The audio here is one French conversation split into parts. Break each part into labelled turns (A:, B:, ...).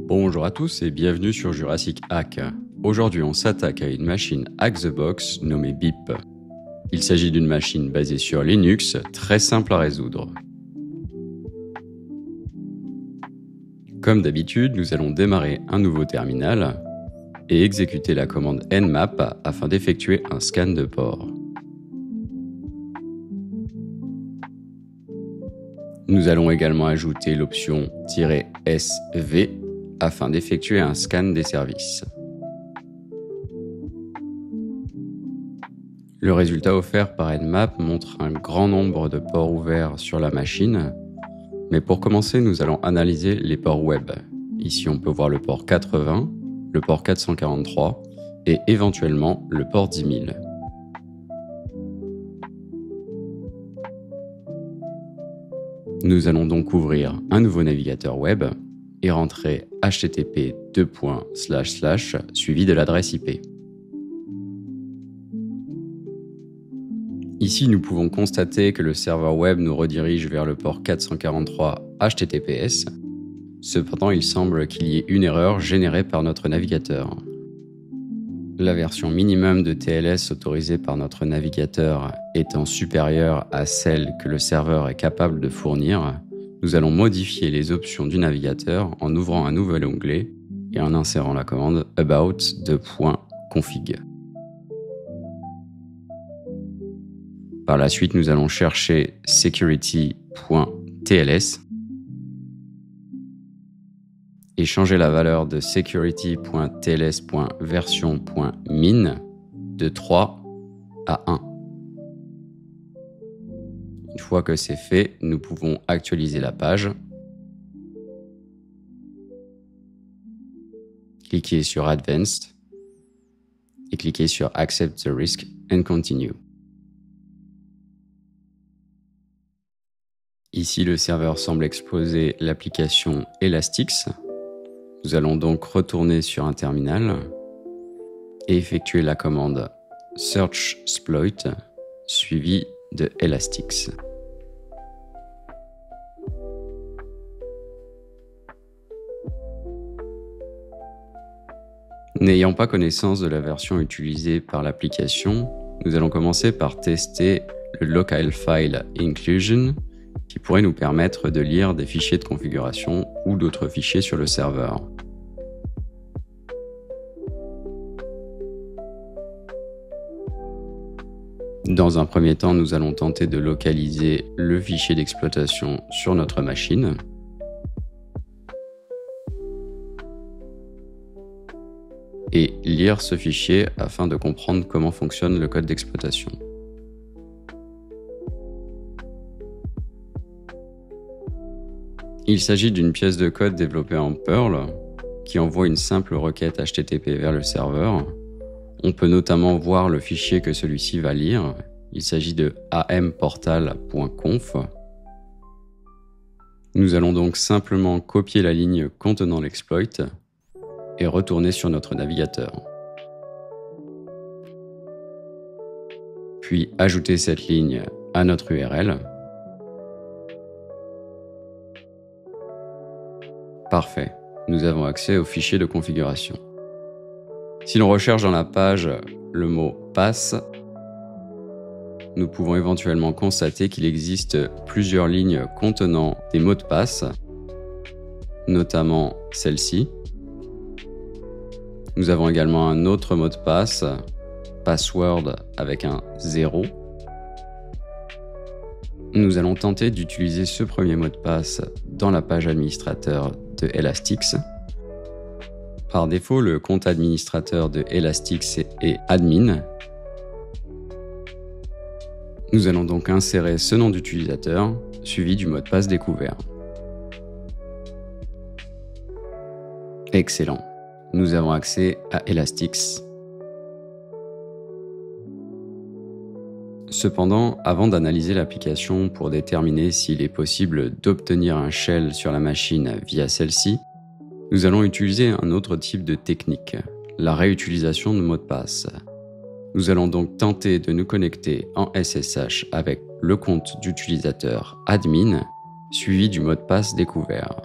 A: Bonjour à tous et bienvenue sur Jurassic Hack. Aujourd'hui, on s'attaque à une machine Hack the Box nommée BIP. Il s'agit d'une machine basée sur Linux, très simple à résoudre. Comme d'habitude, nous allons démarrer un nouveau terminal et exécuter la commande nmap afin d'effectuer un scan de port. Nous allons également ajouter l'option -sv afin d'effectuer un scan des services. Le résultat offert par nmap montre un grand nombre de ports ouverts sur la machine, mais pour commencer, nous allons analyser les ports web. Ici, on peut voir le port 80, le port 443 et éventuellement le port 10 000. Nous allons donc ouvrir un nouveau navigateur web et rentrer http / suivi de l'adresse IP. Ici, nous pouvons constater que le serveur web nous redirige vers le port 443 HTTPS. Cependant, il semble qu'il y ait une erreur générée par notre navigateur. La version minimum de TLS autorisée par notre navigateur étant supérieure à celle que le serveur est capable de fournir, nous allons modifier les options du navigateur en ouvrant un nouvel onglet et en insérant la commande about:config. Par la suite, nous allons chercher security.tls et changer la valeur de security.tls.version.min de 3 à 1. Une fois que c'est fait, nous pouvons actualiser la page. Cliquez sur Advanced et cliquez sur Accept the Risk and Continue. Ici, le serveur semble exposer l'application Elastix. Nous allons donc retourner sur un terminal et effectuer la commande search exploit suivie de Elastix. N'ayant pas connaissance de la version utilisée par l'application, nous allons commencer par tester le Local File Inclusion qui pourrait nous permettre de lire des fichiers de configuration ou d'autres fichiers sur le serveur. Dans un premier temps, nous allons tenter de localiser le fichier d'exploitation sur notre machine. Et lire ce fichier afin de comprendre comment fonctionne le code d'exploitation. Il s'agit d'une pièce de code développée en Perl qui envoie une simple requête HTTP vers le serveur. On peut notamment voir le fichier que celui-ci va lire. Il s'agit de amportal.conf. Nous allons donc simplement copier la ligne contenant l'exploit et retourner sur notre navigateur. Puis ajouter cette ligne à notre URL. Parfait, nous avons accès au fichier de configuration. Si l'on recherche dans la page le mot pass, nous pouvons éventuellement constater qu'il existe plusieurs lignes contenant des mots de passe, notamment celle-ci. Nous avons également un autre mot de passe, password avec un 0. Nous allons tenter d'utiliser ce premier mot de passe dans la page administrateur de Elastix. Par défaut, le compte administrateur de Elastix est admin. Nous allons donc insérer ce nom d'utilisateur suivi du mot de passe découvert. Excellent. Nous avons accès à Elastix. Cependant, avant d'analyser l'application pour déterminer s'il est possible d'obtenir un shell sur la machine via celle-ci, nous allons utiliser un autre type de technique, la réutilisation de mots de passe. Nous allons donc tenter de nous connecter en SSH avec le compte d'utilisateur admin suivi du mot de passe découvert.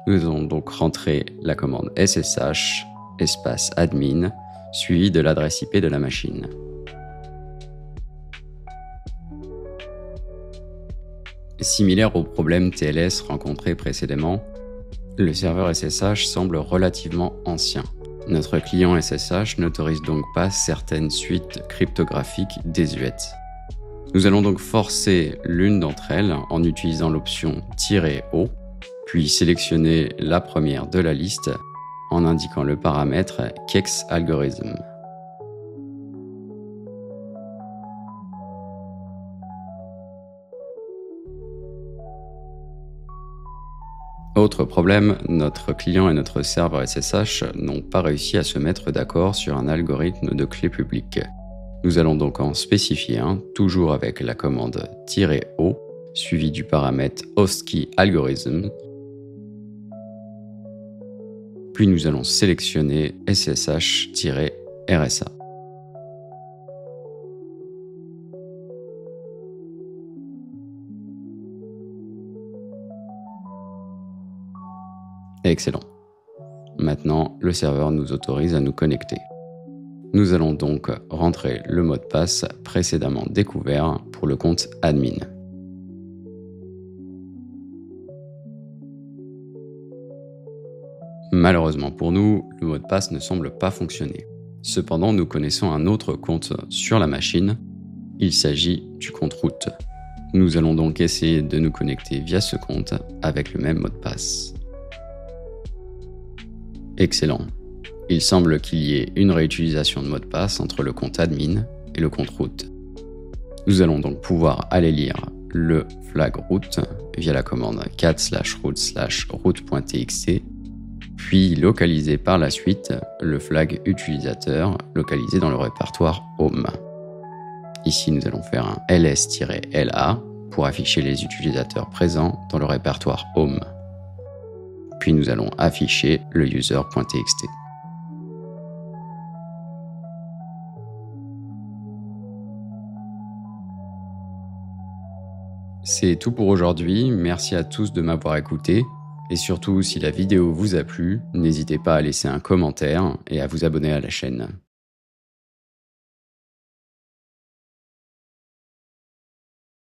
A: Nous allons donc rentrer la commande SSH espace admin suivi de l'adresse IP de la machine. Similaire au problème TLS rencontré précédemment, le serveur SSH semble relativement ancien. Notre client SSH n'autorise donc pas certaines suites cryptographiques désuètes. Nous allons donc forcer l'une d'entre elles en utilisant l'option "-o", puis sélectionner la première de la liste en indiquant le paramètre kex algorithm. Autre problème, notre client et notre serveur SSH n'ont pas réussi à se mettre d'accord sur un algorithme de clé publique. Nous allons donc en spécifier un, toujours avec la commande "-o", suivi du paramètre hostkey algorithm. Puis nous allons sélectionner SSH-RSA. Excellent. Maintenant, le serveur nous autorise à nous connecter. Nous allons donc rentrer le mot de passe précédemment découvert pour le compte admin. Malheureusement pour nous, le mot de passe ne semble pas fonctionner. Cependant, nous connaissons un autre compte sur la machine. Il s'agit du compte root. Nous allons donc essayer de nous connecter via ce compte avec le même mot de passe. Excellent. Il semble qu'il y ait une réutilisation de mot de passe entre le compte admin et le compte root. Nous allons donc pouvoir aller lire le flag root via la commande cat/root/root.txt, puis localiser par la suite le flag utilisateur localisé dans le répertoire home. Ici, nous allons faire un ls-la pour afficher les utilisateurs présents dans le répertoire home. Puis nous allons afficher le user.txt. C'est tout pour aujourd'hui, merci à tous de m'avoir écouté, et surtout si la vidéo vous a plu, n'hésitez pas à laisser un commentaire et à vous abonner à la chaîne.